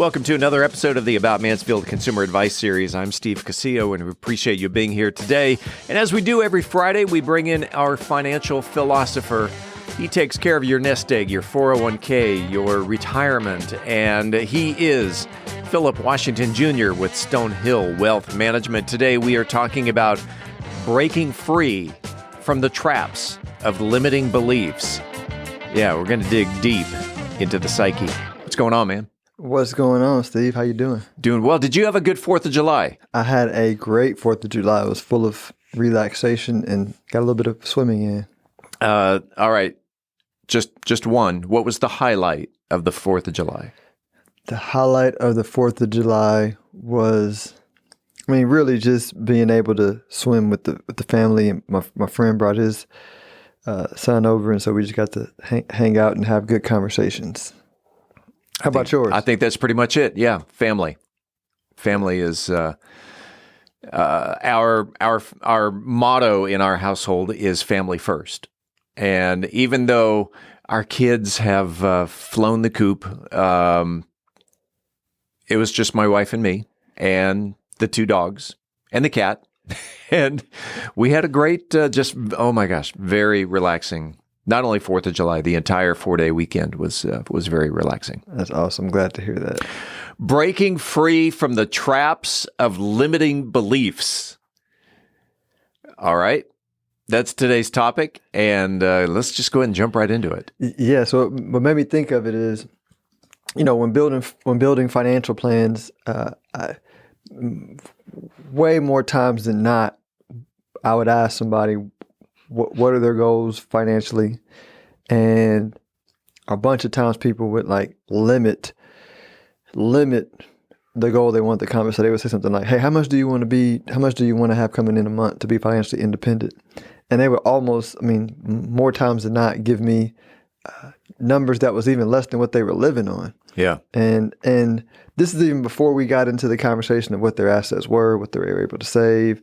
Welcome to another episode of the About Mansfield Consumer Advice Series. I'm Steve Casillo, and we appreciate you being here today. And as we do every Friday, we bring in our financial philosopher. He takes care of your nest egg, your 401k, your retirement, and he is Phillip Washington Jr. with Stonehill Wealth Management. Today, we are talking about breaking free from the traps of limiting beliefs. Yeah, we're going to dig deep into the psyche. What's going on, man? What's going on, Steve? How you doing? Doing well. Did you have a good 4th of July? I had a great 4th of July. It was full of relaxation and got a little bit of swimming in. All right. Just one. What was the highlight of the 4th of July? The highlight of the 4th of July was, really just being able to swim with the family. And my friend brought his son over, and so we just got to hang out and have good conversations. How about yours? I think that's pretty much it. Yeah, family. Family is our motto in our household is family first. And even though our kids have flown the coop, it was just my wife and me and the 2 dogs and the cat. And we had a great, very relaxing. Not only 4th of July, the entire 4-day weekend was very relaxing. That's awesome. Glad to hear that. Breaking free from the traps of limiting beliefs. All right. That's today's topic, and let's just go ahead and jump right into it. Yeah, so what made me think of it is, when building financial plans, way more times than not, I would ask somebody, what are their goals financially? And a bunch of times people would limit the goal they want to accomplish. So they would say something like, hey, how much do you want to have coming in a month to be financially independent? And they would almost, more times than not, give me numbers that was even less than what they were living on. Yeah. And this is even before we got into the conversation of what their assets were, what they were able to save,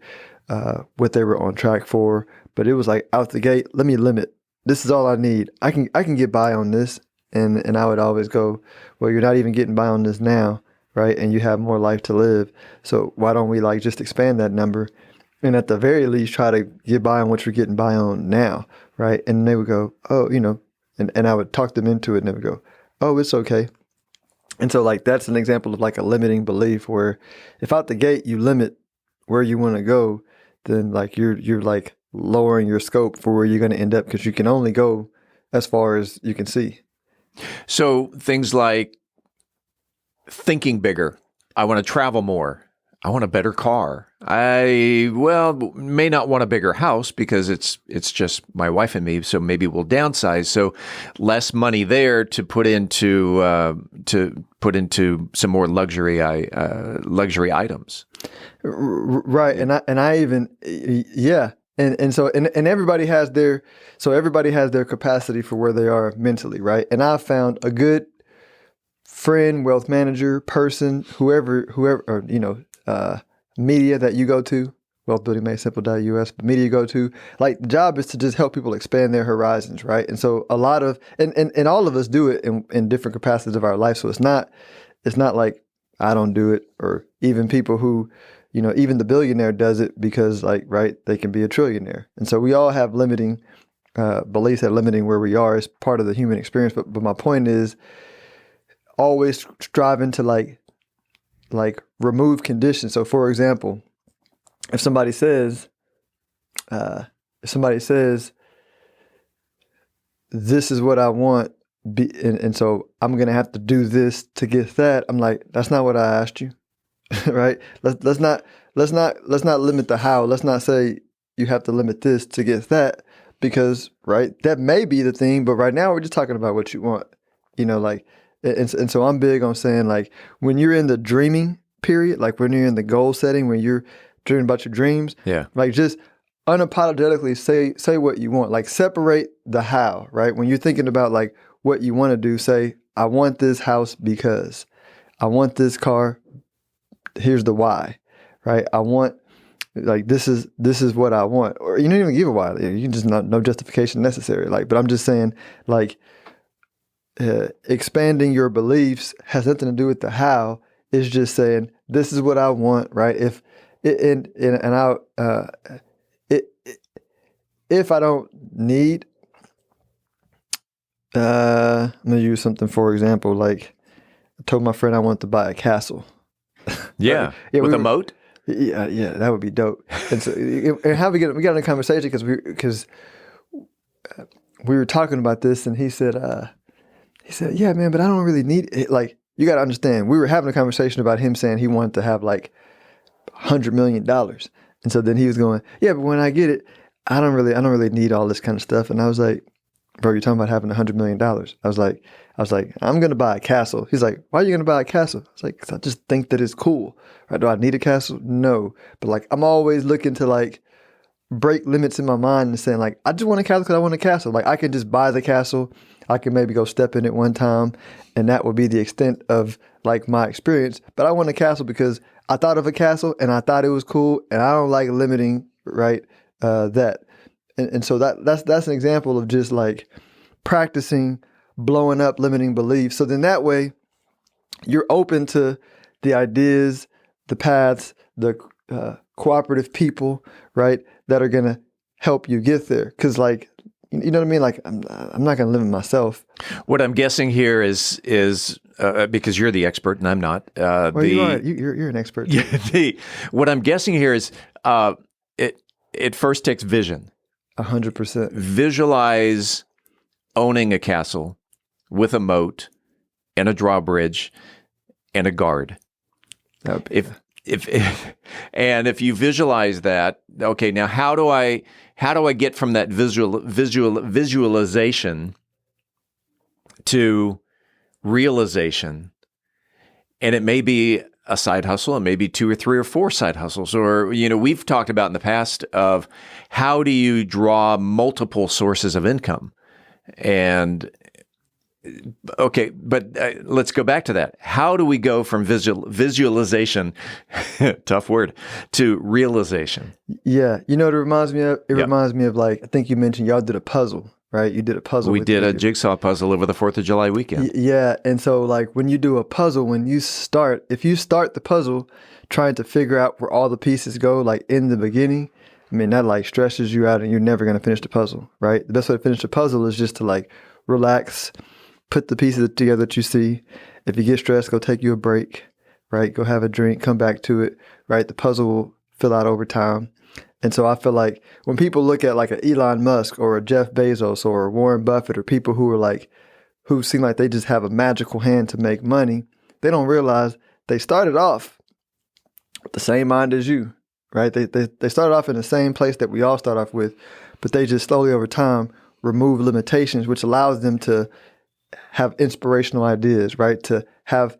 what they were on track for. But it was like out the gate, let me limit. This is all I need. I can get by on this. And I would always go, well, you're not even getting by on this now, right? And you have more life to live. So why don't we just expand that number? And at the very least, try to get by on what you're getting by on now, right? And they would go, oh, and I would talk them into it, and they would go, oh, it's okay. And so that's an example of a limiting belief where if out the gate you limit where you want to go, then you're lowering your scope for where you're going to end up because you can only go as far as you can see. So things like thinking bigger. I want to travel more. I want a better car. I may not want a bigger house because it's just my wife and me. So maybe we'll downsize. So less money there to put into some more luxury items. Right, and I even yeah. And so everybody has their capacity for where they are mentally, right? And I've found a good friend, wealth manager, person, whoever, or, media that you go to, wealthbuildingmadesimple.us, but media you go to, the job is to just help people expand their horizons, right? And so a lot of, and all of us do it in different capacities of our life. So it's not like I don't do it, or even people who, even the billionaire does it because they can be a trillionaire. And so we all have limiting beliefs that limiting where we are as part of the human experience. But my point is always striving to remove conditions. So for example, if somebody says, this is what I want, and so I'm going to have to do this to get that. I'm like, that's not what I asked you. Right? Let's not limit the how. Let's not say you have to limit this to get that, because that may be the thing, but right now we're just talking about what you want. And so I'm big on saying when you're in the dreaming period, when you're in the goal setting, when you're dreaming about your dreams, just unapologetically say what you want. Separate the how, right? When you're thinking about what you want to do, say, I want this house because I want this car. Here's the why, right? I want this is what I want, or you don't even give a why. You can just no justification necessary. But I'm just saying expanding your beliefs has nothing to do with the how. It's just saying, this is what I want, right? If I don't need, I'm gonna use something for example. Like I told my friend I wanted to buy a castle. Yeah, right? Yeah, with a moat. Yeah, that would be dope. And so, and how we got in a conversation because we were talking about this, and he said, yeah, man, but I don't really need it. Like, you got to understand, we were having a conversation about him saying he wanted to have like $100 million, and so then he was going, yeah, but when I get it, I don't really need all this kind of stuff. And I was like, bro, you're talking about having $100 million. I was like, I'm gonna buy a castle. He's like, why are you gonna buy a castle? I was like, 'cause I just think that it's cool. Right? Do I need a castle? No, but like, I'm always looking to like break limits in my mind and saying like, I just want a castle because I want a castle. Like I can just buy the castle. I can maybe go step in it one time, and that would be the extent of like my experience. But I want a castle because I thought of a castle and I thought it was cool, and I don't like limiting, right? That. And so that's an example of just like practicing blowing up limiting beliefs. So then that way you're open to the ideas, the paths, the cooperative people, right, that are going to help you get there. Because like, you know what I mean? Like I'm not going to limit myself. What I'm guessing here is because you're the expert and I'm not. Well, you are. You're an expert. Yeah, what I'm guessing here is it first takes vision. 100%. Visualize owning a castle with a moat and a drawbridge and a guard. If you visualize that, okay, now how do I get from that visualization to realization? And it may be a side hustle, and maybe 2 or 3 or 4 side hustles. Or, we've talked about in the past of how do you draw multiple sources of income? And okay, but let's go back to that. How do we go from visualization, tough word, to realization? Yeah. You know what it reminds me of? It reminds me of like, I think you mentioned y'all did a puzzle, right? You did a puzzle. We did a jigsaw puzzle over the 4th of July weekend. Yeah. And so like when you do a puzzle, if you start the puzzle trying to figure out where all the pieces go, like in the beginning, I mean, that like stresses you out and you're never going to finish the puzzle, right? The best way to finish the puzzle is just to like relax, put the pieces together that you see. If you get stressed, go take you a break, right? Go have a drink, come back to it, right? The puzzle will fill out over time. And so I feel like when people look at like an Elon Musk or a Jeff Bezos or a Warren Buffett or people who seem like they just have a magical hand to make money, they don't realize they started off with the same mind as you, right? They started off in the same place that we all start off with, but they just slowly over time remove limitations, which allows them to have inspirational ideas, right? To have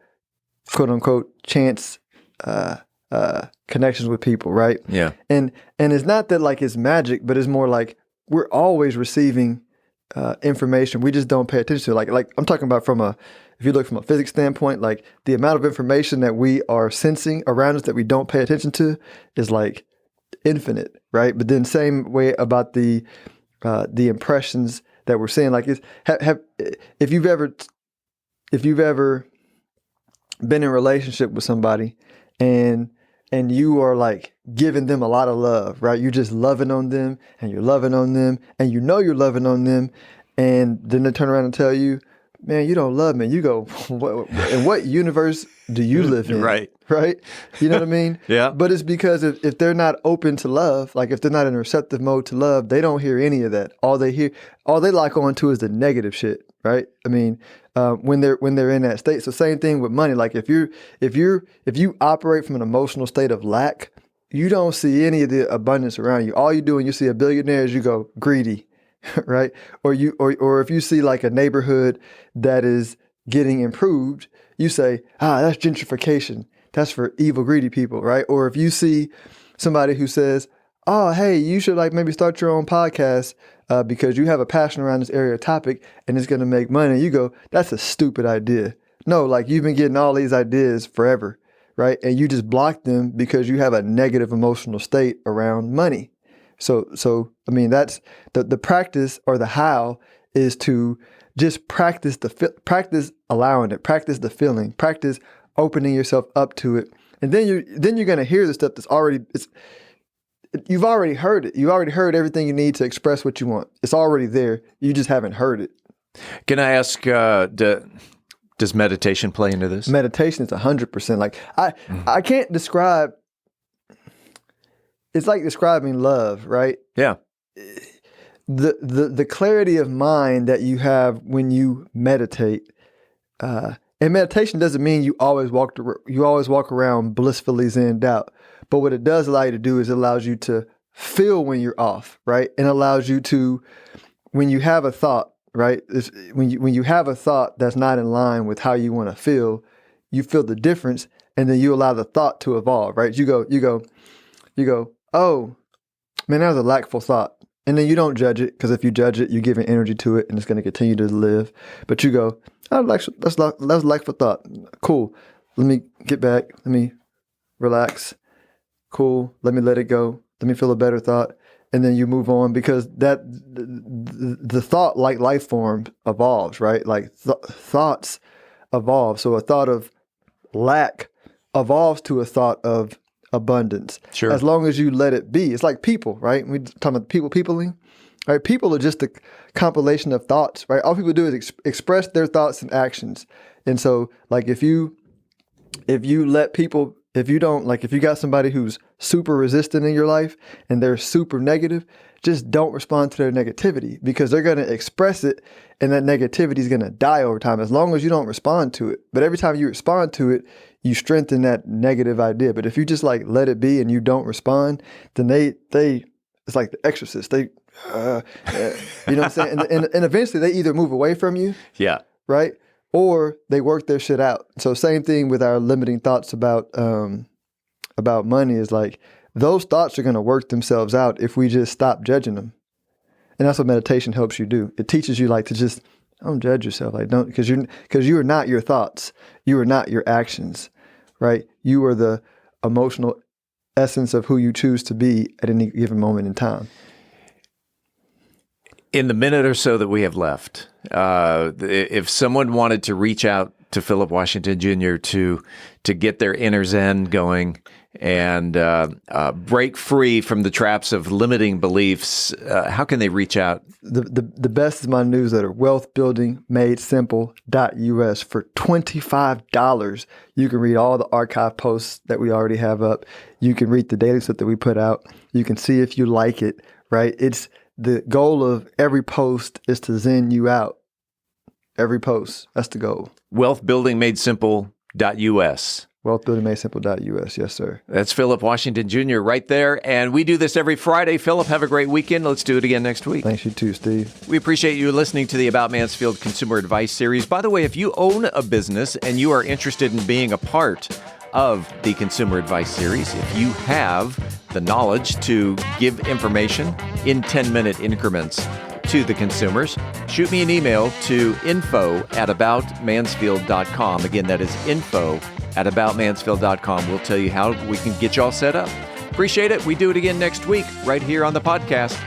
quote unquote chance connections with people, right? Yeah. And it's not that like it's magic, but it's more like we're always receiving information. We just don't pay attention to it. Like I'm talking about if you look from a physics standpoint, like the amount of information that we are sensing around us that we don't pay attention to is like infinite, right? But then same way about the impressions that we're seeing. Like if you've ever been in a relationship with somebody and you are like giving them a lot of love, right? You're just loving on them and you're loving on them and you know you're loving on them, and then they turn around and tell you, man, you don't love me. You go, in what universe do you live in? Right. Right? You know what I mean? Yeah. But it's because if they're not open to love, like if they're not in a receptive mode to love, they don't hear any of that. All they lock on to is the negative shit, right? I mean, when they're in that state. So same thing with money. Like if you operate from an emotional state of lack, you don't see any of the abundance around you. All you do when you see a billionaire is you go greedy, right? Or if you see like a neighborhood that is getting improved, you say, that's gentrification. That's for evil, greedy people, right? Or if you see somebody who says, oh, hey, you should like maybe start your own podcast because you have a passion around this area or topic and it's going to make money. You go, that's a stupid idea. No, like you've been getting all these ideas forever, right? And you just block them because you have a negative emotional state around money. So I mean, that's the practice or the how is to just practice practice allowing it, practice the feeling, practice opening yourself up to it. And then you're going to hear the stuff that's you've already heard it. You already heard everything you need to express what you want. It's already there. You just haven't heard it. Can I ask, does meditation play into this? Meditation is 100%. Like I can't describe. It's like describing love, right? Yeah. The clarity of mind that you have when you meditate, and meditation doesn't mean you always walk around blissfully zenned out. But what it does allow you to do is it allows you to feel when you're off, right? And allows you to, when you have a thought, right? When you have a thought that's not in line with how you want to feel, you feel the difference, and then you allow the thought to evolve, right? You go, oh, man, that was a lackful thought. And then you don't judge it, because if you judge it, you're giving energy to it, and it's going to continue to live. But you go, oh, that's lackful thought. Cool. Let me get back. Let me relax. Cool. Let me let it go. Let me feel a better thought. And then you move on, because the thought, like life form, evolves, right? Like thoughts evolve. So a thought of lack evolves to a thought of abundance. Sure. As long as you let it be. It's like people, right? We talking about peopling, right? People are just a compilation of thoughts, right? All people do is express their thoughts and actions. And so, like, if you let people, if you got somebody who's super resistant in your life and they're super negative, just don't respond to their negativity, because they're going to express it, and that negativity is going to die over time as long as you don't respond to it. But every time you respond to it, you strengthen that negative idea. But if you just like let it be and you don't respond, then they it's like The Exorcist. They, you know what I'm saying? And eventually they either move away from you, yeah, right, or they work their shit out. So same thing with our limiting thoughts about money, is like, those thoughts are going to work themselves out if we just stop judging them. And that's what meditation helps you do. It teaches you, like, to just don't judge yourself. Like, don't, because you are not your thoughts. You are not your actions, right? You are the emotional essence of who you choose to be at any given moment in time. In the minute or so that we have left, if someone wanted to reach out to Phillip Washington Jr. to get their inner Zen going and break free from the traps of limiting beliefs, how can they reach out? The best is my newsletter, wealthbuildingmadesimple.us. For $25, you can read all the archive posts that we already have up. You can read the daily stuff that we put out. You can see if you like it, right? It's the goal of every post is to zen you out. Every post. That's the goal. Wealthbuildingmadesimple.us. Wealthbuildingmadesimple.us. Yes, sir. That's Phillip Washington Jr. right there. And we do this every Friday. Phillip, have a great weekend. Let's do it again next week. Thanks, you too, Steve. We appreciate you listening to the About Mansfield Consumer Advice Series. By the way, if you own a business and you are interested in being a part of the Consumer Advice Series, if you have the knowledge to give information in 10-minute increments to the consumers, shoot me an email to info@aboutmansfield.com. Again, that is info@aboutmansfield.com. We'll tell you how we can get you all set up. Appreciate it. We do it again next week right here on the podcast.